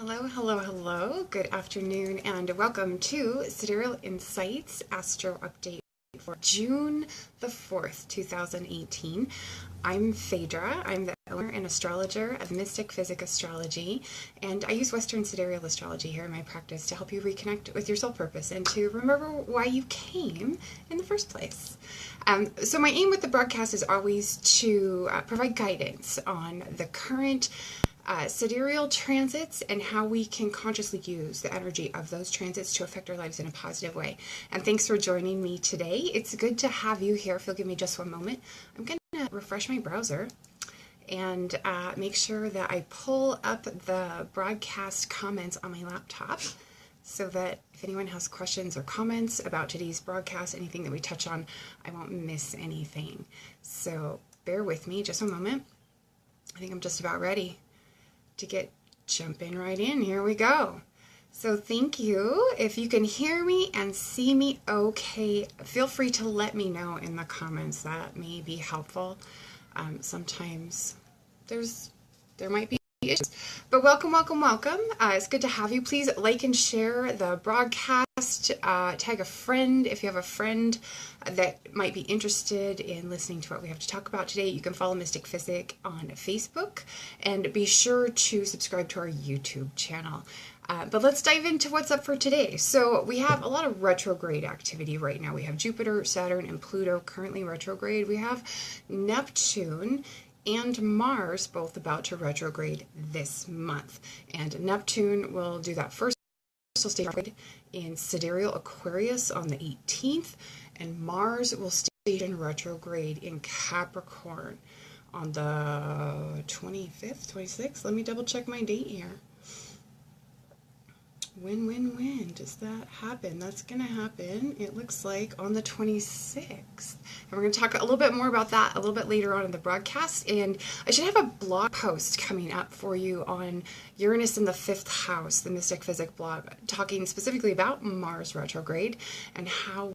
Hello, hello, hello. Good afternoon and welcome to Sidereal Insights Astro Update for June the 4th, 2018. I'm Phaedra. I'm the owner and astrologer of Mystick Physick Astrology, and I use Western Sidereal Astrology here in my practice to help you reconnect with your soul purpose and to remember why you came in the first place. So my aim with the broadcast is always to provide guidance on the current sidereal transits and how we can consciously use the energy of those transits to affect our lives in a positive way. And thanks for joining me today. It's good to have you here. If you'll give me just one moment, I'm going to refresh my browser and make sure that I pull up the broadcast comments on my laptop so that if anyone has questions or comments about today's broadcast, anything that we touch on, I won't miss anything. So bear with me just a moment. I think I'm just about ready to get jumping right in. Here we go. So thank you. If you can hear me and see me okay, feel free to let me know in the comments. That may be helpful. Sometimes there might be issues, but welcome, welcome, welcome. It's good to have you. Please like and share the broadcast. Tag a friend if you have a friend that might be interested in listening to what we have to talk about today. You can follow Mystick Physick on Facebook and be sure to subscribe to our YouTube channel. But let's dive into what's up for today. So we have a lot of retrograde activity right now. We have Jupiter, Saturn, and Pluto currently retrograde. We have Neptune and Mars both about to retrograde this month. And Neptune will do that first. Will stay in Sidereal Aquarius on the 18th, and Mars will stay in retrograde in Capricorn on the 25th, 26th. Let me double check my date here. When does that happen? That's going to happen, it looks like, on the 26th. And we're going to talk a little bit more about that a little bit later on in the broadcast. And I should have a blog post coming up for you on Uranus in the 5th house, the Mystick Physick blog, talking specifically about Mars retrograde and how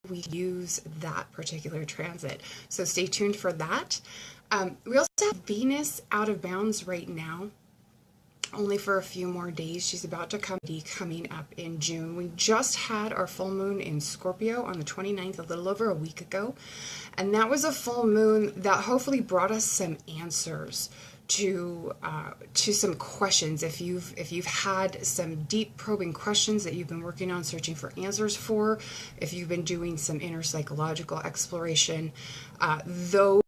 we use that particular transit. So stay tuned for that. We also have Venus out of bounds right now, only for a few more days. She's about to be coming up in June. We just had our full moon in Scorpio on the 29th, a little over a week ago, and that was a full moon that hopefully brought us some answers to some questions. If you've had some deep probing questions that you've been working on searching for answers for, if you've been doing some inner psychological exploration, those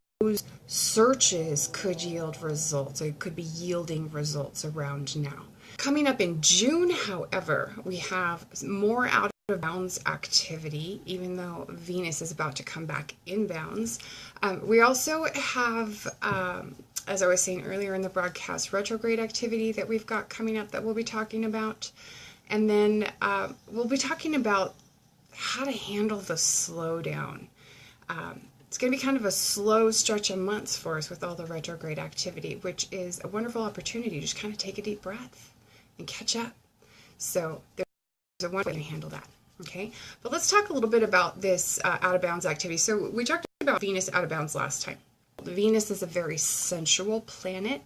searches could yield results, or it could be yielding results around now. Coming up in June, however, we have more out of bounds activity, even though Venus is about to come back in bounds. We also have, as I was saying earlier in the broadcast, retrograde activity that we've got coming up that we'll be talking about. And then we'll be talking about how to handle the slowdown. It's going to be kind of a slow stretch of months for us with all the retrograde activity, which is a wonderful opportunity to just kind of take a deep breath and catch up. So there's a wonderful way to handle that. Okay, but let's talk a little bit about this out of bounds activity. So we talked about Venus out of bounds last time. Venus is a very sensual planet,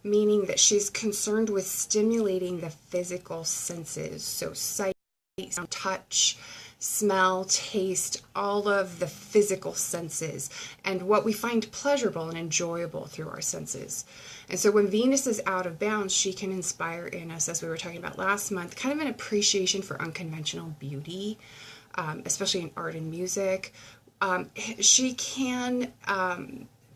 meaning that she's concerned with stimulating the physical senses. So sight, sound, touch, smell, taste, all of the physical senses, and what we find pleasurable and enjoyable through our senses. And so when Venus is out of bounds, she can inspire in us, as we were talking about last month, kind of an appreciation for unconventional beauty, especially in art and music. She can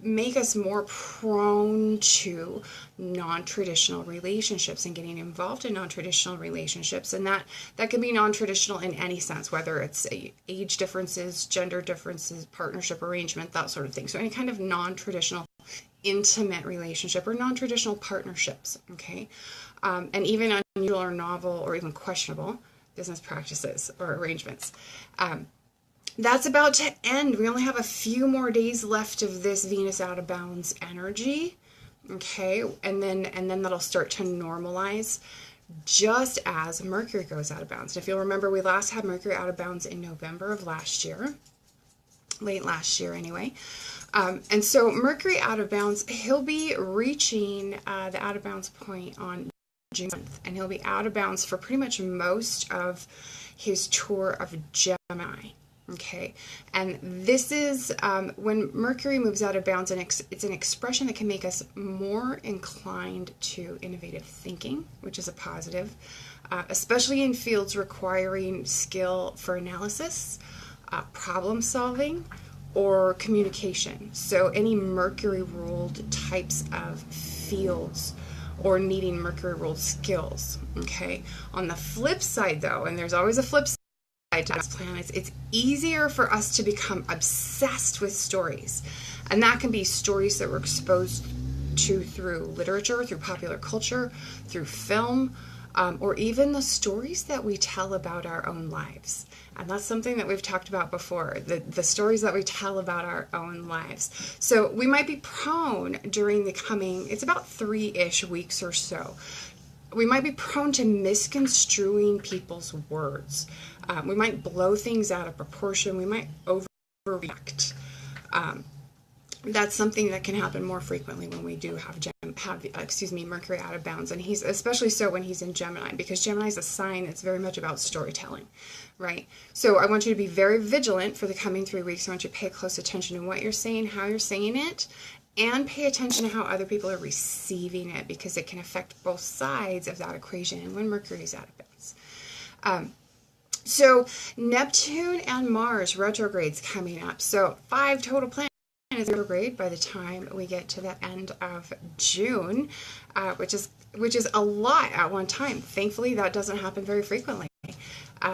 make us more prone to non-traditional relationships and getting involved in non-traditional relationships, and that can be non-traditional in any sense, whether it's age differences, gender differences, partnership arrangement, that sort of thing. So any kind of non-traditional intimate relationship or non-traditional partnerships, okay, and even unusual or novel or even questionable business practices or arrangements. That's about to end. We only have a few more days left of this Venus out of bounds energy, okay, and then that'll start to normalize just as Mercury goes out of bounds. And if you'll remember, we last had Mercury out of bounds in November of last year, late last year anyway. And so Mercury out of bounds, he'll be reaching the out of bounds point on June 7th, and he'll be out of bounds for pretty much most of his tour of Gemini. Okay, and this is when Mercury moves out of bounds, and it's an expression that can make us more inclined to innovative thinking, which is a positive, especially in fields requiring skill for analysis, problem solving, or communication. So any Mercury ruled types of fields or needing Mercury ruled skills. Okay, on the flip side though, and there's always a flip side to these planets, it's easier for us to become obsessed with stories, and that can be stories that we're exposed to through literature, through popular culture, through film, or even the stories that we tell about our own lives. And that's something that we've talked about before, the stories that we tell about our own lives. So we might be prone during the coming, it's about 3-ish weeks or so, we might be prone to misconstruing people's words. We might blow things out of proportion. We might overreact. That's something that can happen more frequently when we do have Mercury out of bounds, and he's especially so when he's in Gemini, because Gemini is a sign that's very much about storytelling, right? So I want you to be very vigilant for the coming 3 weeks. I want you to pay close attention to what you're saying, how you're saying it, and pay attention to how other people are receiving it, because it can affect both sides of that equation when Mercury is out of bounds. So Neptune and Mars retrogrades coming up. So 5 total planets retrograde by the time we get to the end of June, which is a lot at one time. Thankfully, that doesn't happen very frequently.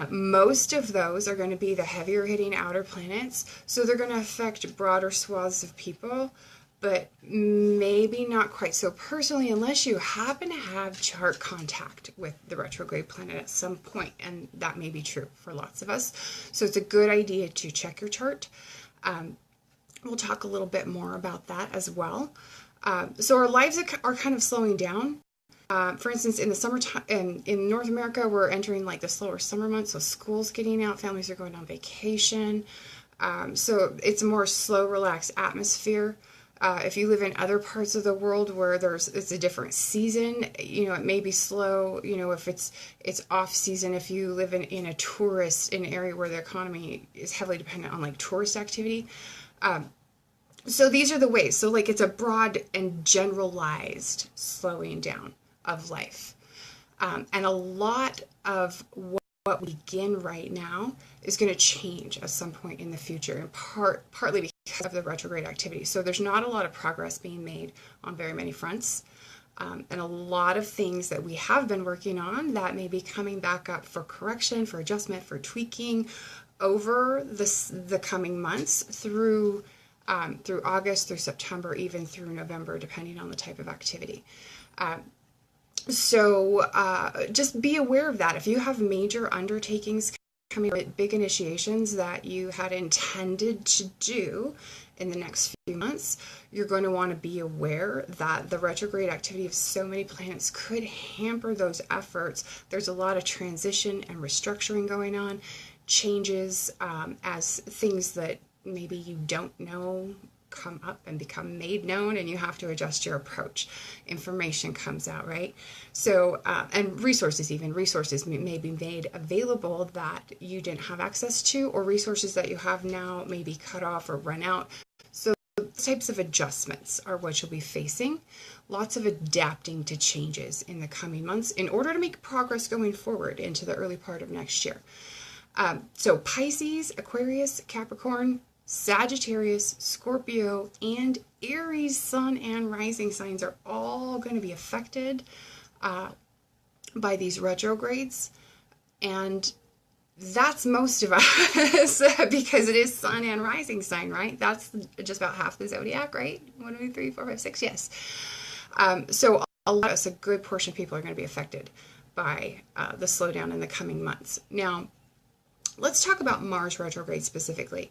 Most of those are going to be the heavier hitting outer planets, so they're going to affect broader swaths of people, but maybe not quite so personally unless you happen to have chart contact with the retrograde planet at some point, and that may be true for lots of us. So it's a good idea to check your chart. We'll talk a little bit more about that as well. So our lives are kind of slowing down. For instance, in the summertime, in North America, we're entering like the slower summer months, so school's getting out, families are going on vacation. So it's a more slow, relaxed atmosphere. If you live in other parts of the world where it's a different season, it may be slow. If it's off season, if you live in an area where the economy is heavily dependent on like tourist activity. So these are the ways. So like it's a broad and generalized slowing down of life. And a lot of what we begin right now is going to change at some point in the future, and partly because of the retrograde activity. So there's not a lot of progress being made on very many fronts. And a lot of things that we have been working on that may be coming back up for correction, for adjustment, for tweaking over the coming months through August, through September, even through November, depending on the type of activity. So just be aware of that. If you have major undertakings coming, big initiations that you had intended to do in the next few months, you're going to want to be aware that the retrograde activity of so many planets could hamper those efforts. There's a lot of transition and restructuring going on, changes as things that maybe you don't know come up and become made known, and you have to adjust your approach. Information comes out, right? So, and resources may be made available that you didn't have access to, or resources that you have now may be cut off or run out. So those types of adjustments are what you'll be facing. Lots of adapting to changes in the coming months in order to make progress going forward into the early part of next year. So Pisces, Aquarius, Capricorn, Sagittarius, Scorpio, and Aries sun and rising signs are all going to be affected by these retrogrades. And that's most of us because it is sun and rising sign, right? That's just about half the zodiac, right? 1, 2, 3, 4, 5, 6, yes. So a lot of us, a good portion of people are going to be affected by the slowdown in the coming months. Now, let's talk about Mars retrograde specifically.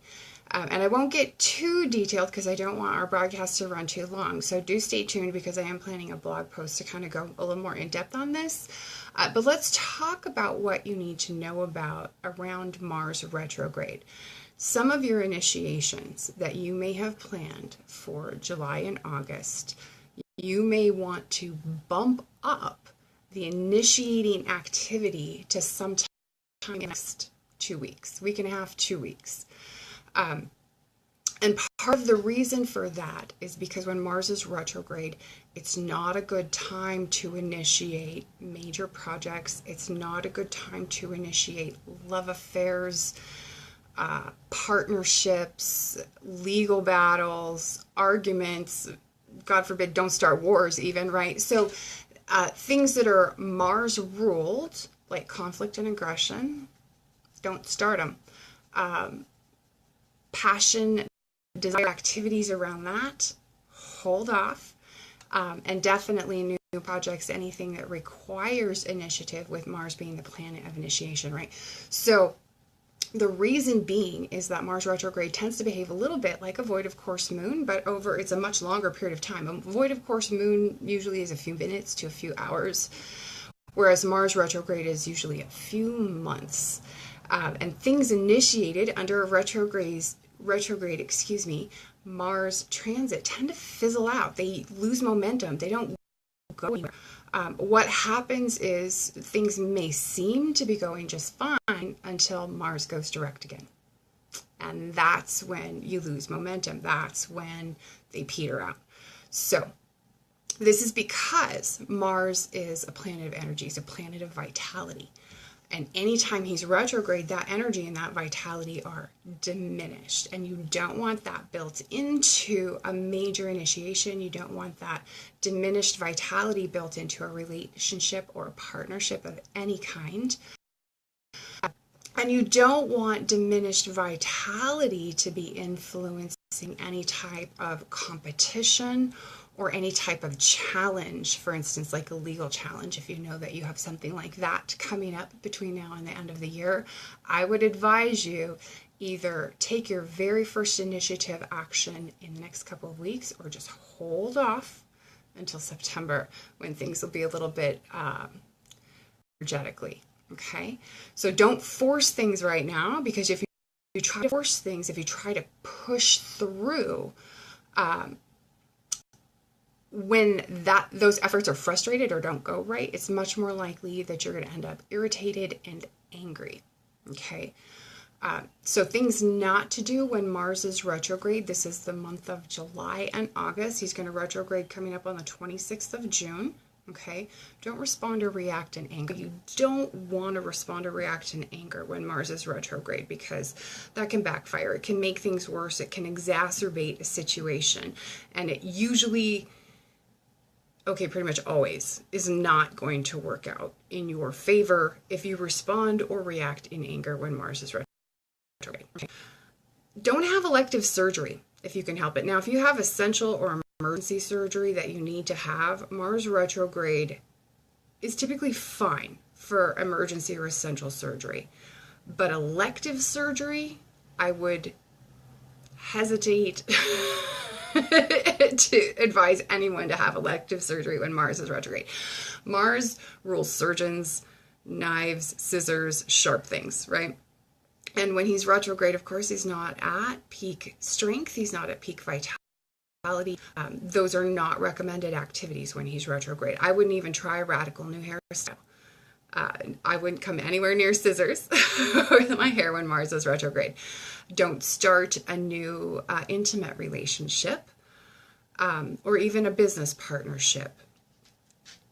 And I won't get too detailed because I don't want our broadcast to run too long. So do stay tuned because I am planning a blog post to kind of go a little more in depth on this. But let's talk about what you need to know about around Mars retrograde. Some of your initiations that you may have planned for July and August, you may want to bump up the initiating activity to sometime in the next 2 weeks, week and a half, 2 weeks. And part of the reason for that is because when Mars is retrograde, it's not a good time to initiate major projects. It's not a good time to initiate love affairs, partnerships, legal battles, arguments. God forbid, don't start wars even, right? So things that are Mars ruled, like conflict and aggression, don't start them. Passion, desire, activities around that, hold off. And definitely new projects, anything that requires initiative, with Mars being the planet of initiation, right? So the reason being is that Mars retrograde tends to behave a little bit like a void of course moon, but it's a much longer period of time. A void of course moon usually is a few minutes to a few hours, whereas Mars retrograde is usually a few months. And things initiated under a retrograde, Mars transit tend to fizzle out. They lose momentum. They don't go anywhere. What happens is things may seem to be going just fine until Mars goes direct again. And that's when you lose momentum. That's when they peter out. So this is because Mars is a planet of energy. It's a planet of vitality. And anytime he's retrograde, that energy and that vitality are diminished. And you don't want that built into a major initiation. You don't want that diminished vitality built into a relationship or a partnership of any kind. And you don't want diminished vitality to be influencing any type of competition or any type of challenge, for instance, like a legal challenge. If you know that you have something like that coming up between now and the end of the year, I would advise you either take your very first initiative action in the next couple of weeks, or just hold off until September, when things will be a little bit energetically, okay? So don't force things right now, because if you try to force things, if you try to push through, when those efforts are frustrated or don't go right, it's much more likely that you're going to end up irritated and angry, okay? So things not to do when Mars is retrograde. This is the month of July and August. He's going to retrograde coming up on the 26th of June, okay? Don't respond or react in anger. You don't want to respond or react in anger when Mars is retrograde, because that can backfire. It can make things worse. It can exacerbate a situation. And it usually, pretty much always, is not going to work out in your favor if you respond or react in anger when Mars is retrograde. Don't have elective surgery if you can help it. Now, if you have essential or emergency surgery that you need to have, Mars retrograde is typically fine for emergency or essential surgery. But elective surgery, I would hesitate to advise anyone to have elective surgery when Mars is retrograde. Mars rules surgeons, knives, scissors, sharp things, right? And when he's retrograde, of course, he's not at peak strength. He's not at peak vitality. Those are not recommended activities when he's retrograde. I wouldn't even try a radical new hairstyle. I wouldn't come anywhere near scissors with my hair when Mars is retrograde. Don't start a new intimate relationship or even a business partnership.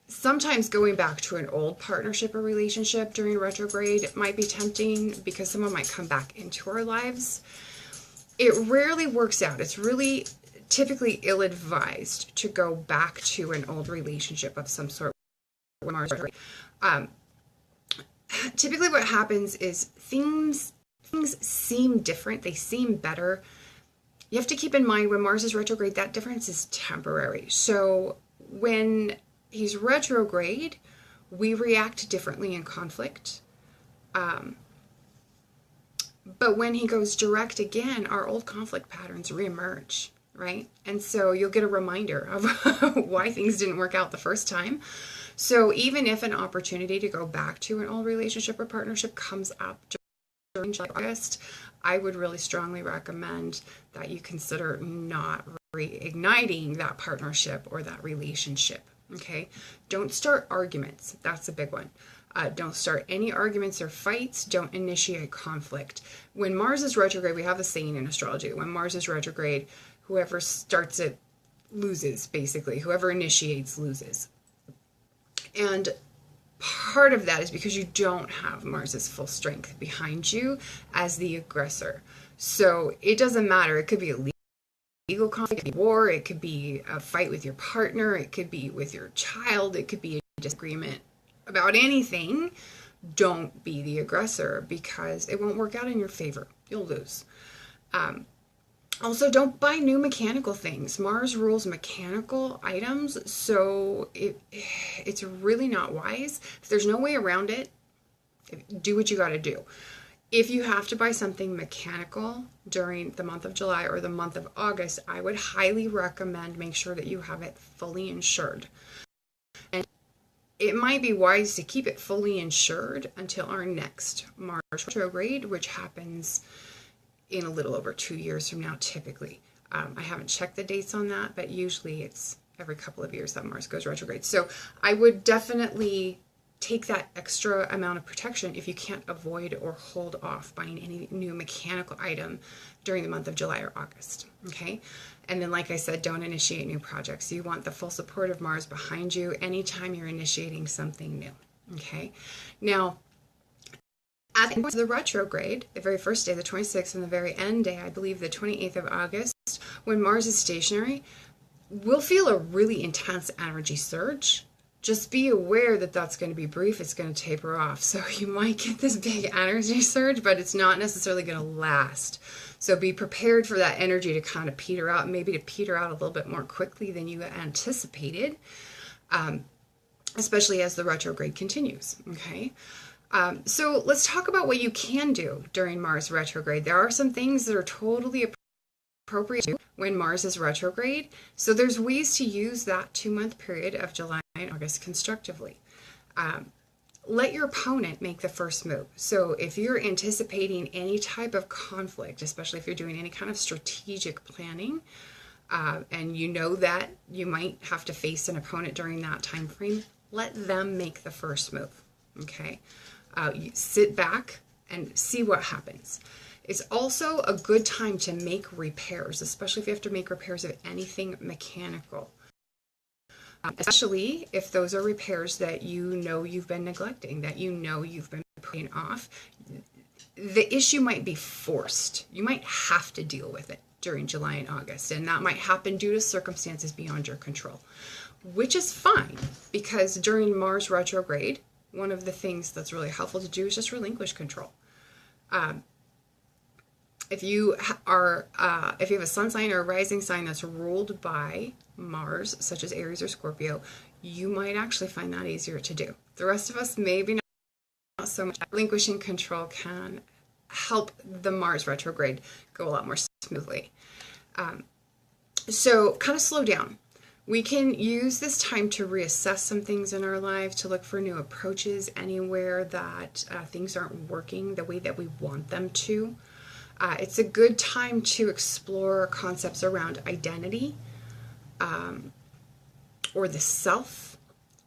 Sometimes going back to an old partnership or relationship during retrograde might be tempting, because someone might come back into our lives. It rarely works out. It's really typically ill-advised to go back to an old relationship of some sort when Mars is retrograde. Typically what happens is things seem different. They seem better. You have to keep in mind, when Mars is retrograde, that difference is temporary. So when he's retrograde, we react differently in conflict. But when he goes direct again, our old conflict patterns reemerge, right? And so you'll get a reminder of why things didn't work out the first time. So even if an opportunity to go back to an old relationship or partnership comes up during July, August, I would really strongly recommend that you consider not reigniting that partnership or that relationship, okay? Don't start arguments. That's a big one. Don't start any arguments or fights. Don't initiate conflict. When Mars is retrograde, we have a saying in astrology, when Mars is retrograde, whoever starts it loses, basically. Whoever initiates loses. And part of that is because you don't have Mars's full strength behind you as the aggressor. So it doesn't matter. It could be a legal conflict, it could be war, it could be a fight with your partner, it could be with your child, it could be a disagreement about anything. Don't be the aggressor because it won't work out in your favor. You'll lose. Also, don't buy new mechanical things. Mars rules mechanical items, so it's really not wise. If there's no way around it, do what you got to do. If you have to buy something mechanical during the month of July or the month of August, I would highly recommend make sure that you have it fully insured. And it might be wise to keep it fully insured until our next Mars retrograde, which happens in a little over 2 years from now, typically. I haven't checked the dates on that, but usually it's every couple of years that Mars goes retrograde. So I would definitely take that extra amount of protection if you can't avoid or hold off buying any new mechanical item during the month of July or August, okay? And then, like I said, don't initiate new projects. You want the full support of Mars behind you anytime you're initiating something new, okay? Now, at the end of the retrograde, the very first day, the 26th, and the very end day, I believe the 28th of August, when Mars is stationary, we'll feel a really intense energy surge. Just be aware that that's going to be brief. It's going to taper off. So you might get this big energy surge, but it's not necessarily going to last. So be prepared for that energy to kind of peter out, maybe to peter out a little bit more quickly than you anticipated, especially as the retrograde continues, okay? So let's talk about what you can do during Mars retrograde. There are some things that are totally appropriate when Mars is retrograde. So there's ways to use that 2-month period of July and August constructively. Let your opponent make the first move. So if you're anticipating any type of conflict, especially if you're doing any kind of strategic planning, and you know that you might have to face an opponent during that time frame, let them make the first move, okay? You sit back and see what happens. It's also a good time to make repairs, especially if you have to make repairs of anything mechanical. Especially if those are repairs that you know you've been neglecting, that you know you've been putting off. The issue might be forced. You might have to deal with it during July and August, and that might happen due to circumstances beyond your control, which is fine, because during Mars retrograde, one of the things that's really helpful to do is just relinquish control. If you have a sun sign or a rising sign that's ruled by Mars, such as Aries or Scorpio, you might actually find that easier to do. The rest of us, maybe not so much. Relinquishing control can help the Mars retrograde go a lot more smoothly. So kind of slow down. We can use this time to reassess some things in our lives, to look for new approaches anywhere that things aren't working the way that we want them to. It's a good time to explore concepts around identity or the self.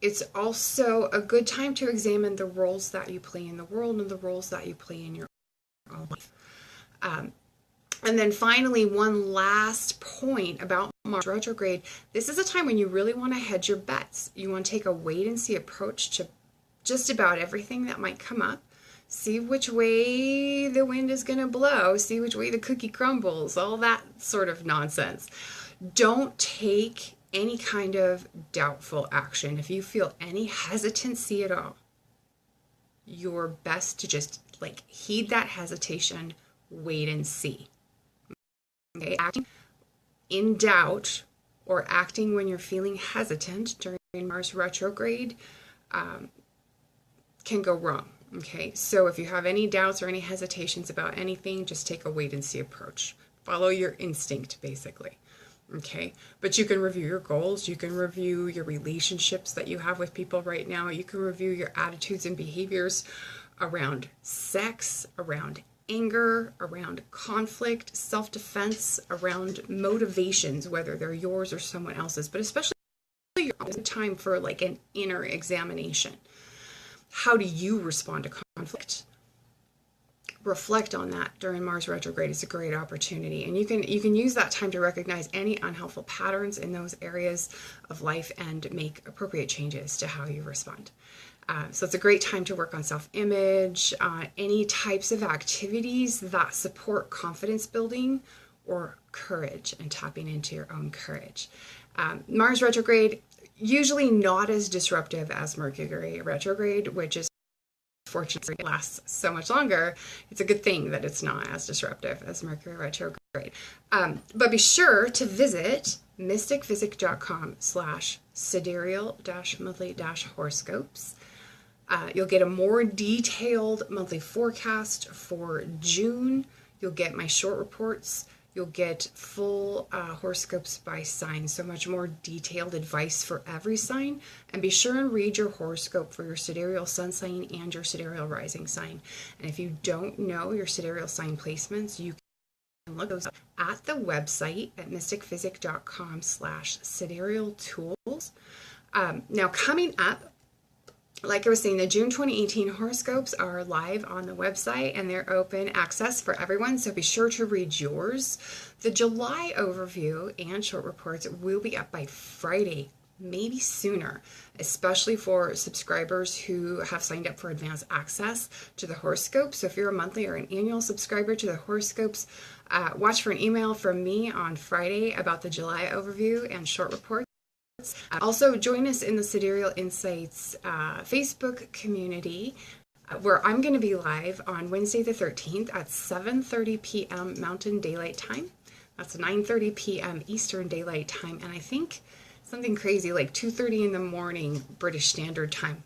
It's also a good time to examine the roles that you play in the world and the roles that you play in your own life. And then finally, one last point about Mars retrograde. This is a time when you really want to hedge your bets. You want to take a wait-and-see approach to just about everything that might come up. See which way the wind is going to blow. See which way the cookie crumbles. All that sort of nonsense. Don't take any kind of doubtful action. If you feel any hesitancy at all, you're best to just heed that hesitation, wait and see. Okay? Acting in doubt or acting when you're feeling hesitant during Mars retrograde can go wrong. Okay, so if you have any doubts or any hesitations about anything, just take a wait and see approach. Follow your instinct, basically. Okay, but you can review your goals, you can review your relationships that you have with people right now, you can review your attitudes and behaviors around sex, around anger, around conflict, self-defense, around motivations, whether they're yours or someone else's, but especially It's a time for like an inner examination. How do you respond to conflict? Reflect on that during Mars retrograde. Is a great opportunity, and you can use that time to recognize any unhelpful patterns in those areas of life and make appropriate changes to how you respond. So it's a great time to work on self-image, any types of activities that support confidence building or courage and tapping into your own courage. Mars retrograde, usually not as disruptive as Mercury retrograde, which is fortunately lasts so much longer. It's a good thing that it's not as disruptive as Mercury retrograde. But be sure to visit mystickphysick.com/sidereal-monthly-horoscopes. You'll get a more detailed monthly forecast for June. You'll get my short reports. You'll get full horoscopes by sign, so much more detailed advice for every sign. And be sure and read your horoscope for your sidereal sun sign and your sidereal rising sign. And if you don't know your sidereal sign placements, you can look those up at the website at mystickphysick.com/sidereal tools. Now coming up, like I was saying, the June 2018 horoscopes are live on the website and they're open access for everyone, so be sure to read yours. The July overview and short reports will be up by Friday, maybe sooner, especially for subscribers who have signed up for advanced access to the horoscopes. So if you're a monthly or an annual subscriber to the horoscopes, watch for an email from me on Friday about the July overview and short reports. Also, join us in the Sidereal Insights Facebook community, where I'm going to be live on Wednesday the 13th at 7:30 p.m. Mountain Daylight Time. That's 9:30 p.m. Eastern Daylight Time, and I think something crazy like 2:30 in the morning British Standard Time.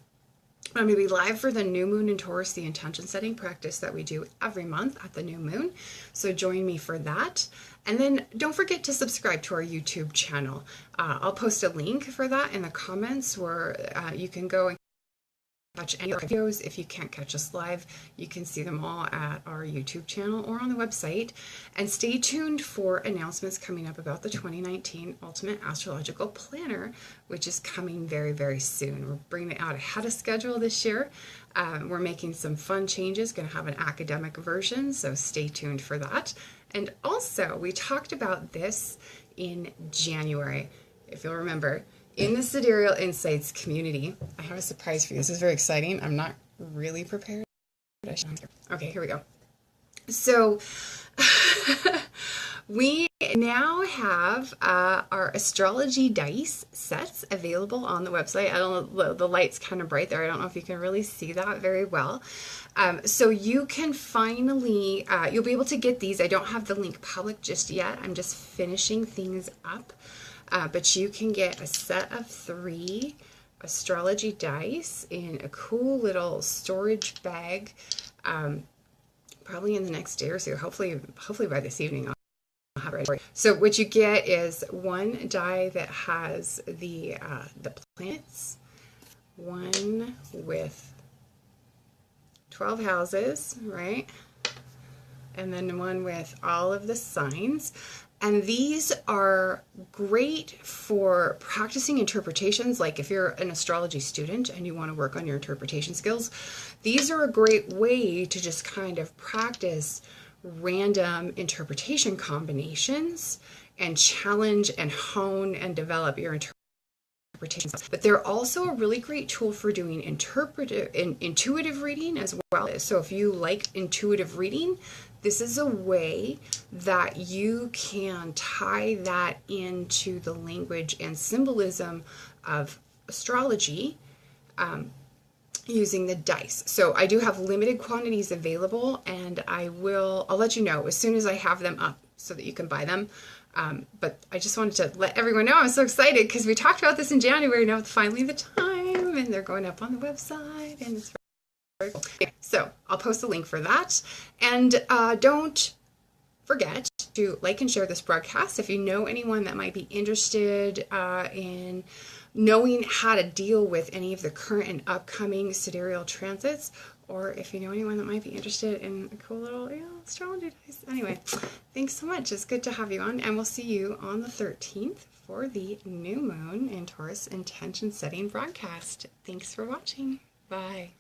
I'm going to be live for the new moon in Taurus, the intention setting practice that we do every month at the new moon. So join me for that. And then don't forget to subscribe to our YouTube channel. I'll post a link for that in the comments where you can go and catch any of our videos. If you can't catch us live, you can see them all at our YouTube channel or on the website. And stay tuned for announcements coming up about the 2019 Ultimate Astrological Planner, which is coming very, very soon. We're bringing it out ahead of schedule this year. We're making some fun changes, going to have an academic version, so stay tuned for that. And also, we talked about this in January, if you'll remember. In the Sidereal Insights community, I have a surprise for you. This is very exciting. I'm not really prepared. Okay, here we go. So we now have our astrology dice sets available on the website. I don't know, the light's kind of bright there. I don't know if you can really see that very well. So you can finally, you'll be able to get these. I don't have the link public just yet. I'm just finishing things up. But you can get a set of 3 astrology dice in a cool little storage bag, probably in the next day or so. Hopefully by this evening I'll have it ready. So what you get is 1 die that has the planets, 1 with 12 houses, right? And then 1 with all of the signs. And these are great for practicing interpretations. Like if you're an astrology student and you want to work on your interpretation skills, these are a great way to just kind of practice random interpretation combinations and challenge and hone and develop your interpretation. But they're also a really great tool for doing intuitive reading as well. So if you like intuitive reading, this is a way that you can tie that into the language and symbolism of astrology using the dice. So I do have limited quantities available, and I'll let you know as soon as I have them up so that you can buy them. But I just wanted to let everyone know I'm so excited because we talked about this in January. Now it's finally the time, and they're going up on the website, and it's very cool. So I'll post a link for that. And don't forget to like and share this broadcast. If you know anyone that might be interested in knowing how to deal with any of the current and upcoming sidereal transits, or if you know anyone that might be interested in a cool little astrology dice. Anyway, thanks so much. It's good to have you on, and we'll see you on the 13th for the new moon in Taurus intention setting broadcast. Thanks for watching. Bye.